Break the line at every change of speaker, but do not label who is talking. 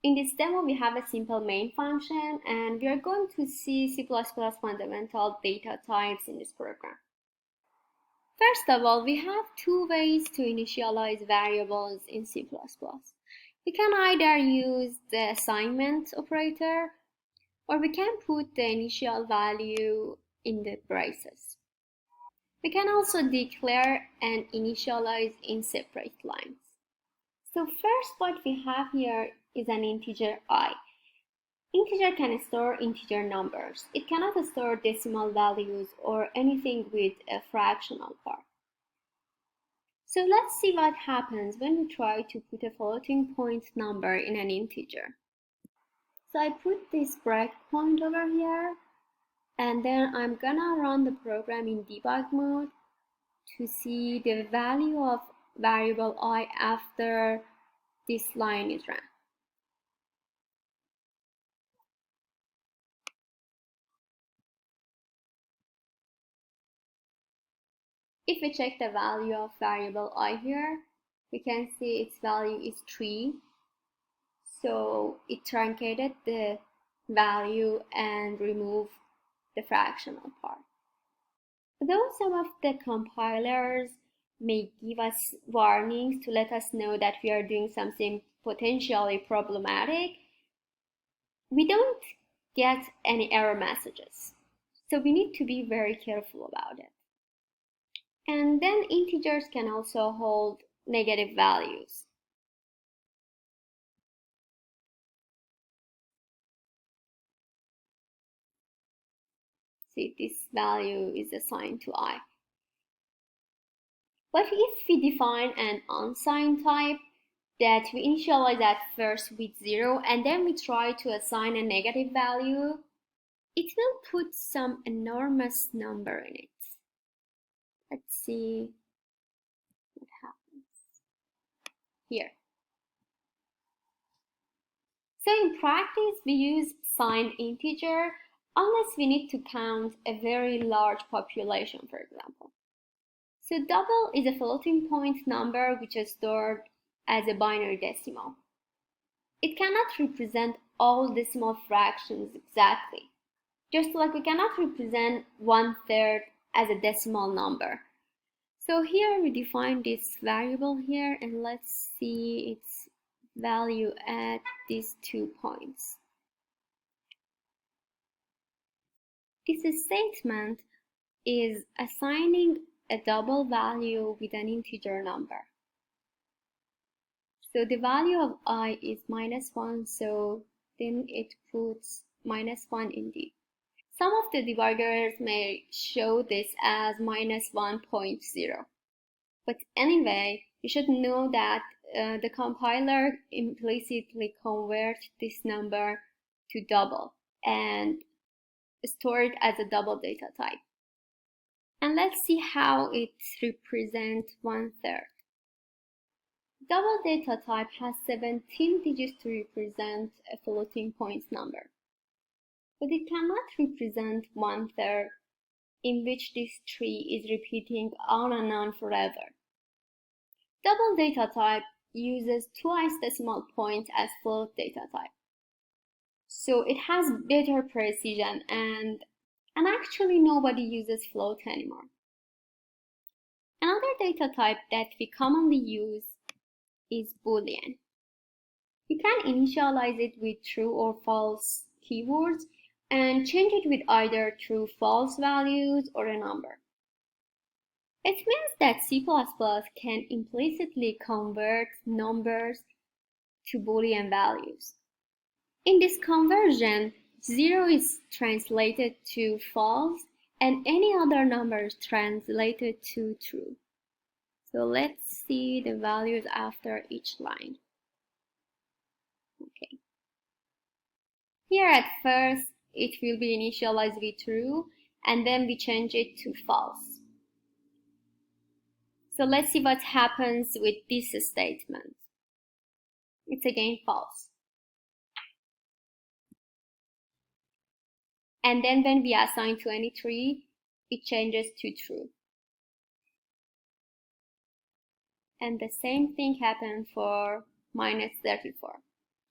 In this demo, we have a simple main function, and we are going to see C++ fundamental data types in this program. First of all, we have two ways to initialize variables in C++. We can either use the assignment operator, or we can put the initial value in the braces. We can also declare and initialize in separate lines. So first, what we have here is an integer I. Integer can store integer numbers. It cannot store decimal values or anything with a fractional part. So let's see what happens when we try to put a floating point number in an integer. So I put this breakpoint over here, and then I'm gonna run the program in debug mode to see the value of variable I after this line is run. If we check the value of variable I here, we can see its value is 3. So it truncated the value and removed the fractional part. Though some of the compilers may give us warnings to let us know that we are doing something potentially problematic, we don't get any error messages. So we need to be very careful about it. And then integers can also hold negative values. See, this value is assigned to I. But if we define an unsigned type that we initialize at first with 0 and then we try to assign a negative value, it will put some enormous number in it. Let's see what happens here. So in practice, we use signed integer unless we need to count a very large population, for example. So double is a floating point number which is stored as a binary decimal. It cannot represent all decimal fractions exactly, just like we cannot represent 1/3 as a decimal number. So here we define this variable here, and let's see its value at these 2 points. This statement is assigning a double value with an integer number. So the value of I is -1, so then it puts -1 indeed. Some of the debuggers may show this as -1.0. But anyway, you should know that the compiler implicitly converts this number to double and store it as a double data type. And let's see how it represents 1/3. Double data type has 17 digits to represent a floating point number. But it cannot represent 1/3, in which this tree is repeating on and on forever. Double data type uses twice decimal point as float data type. So it has better precision, and actually nobody uses float anymore. Another data type that we commonly use is Boolean. You can initialize it with true or false keywords and change it with either true false values or a number. It means that C++ can implicitly convert numbers to Boolean values. In this conversion, 0 is translated to false and any other number is translated to true. So let's see the values after each line. Okay. Here at first, it will be initialized with true, and then we change it to false. So let's see what happens with this statement. It's again false. And then when we assign 23, it changes to true. And the same thing happened for -34.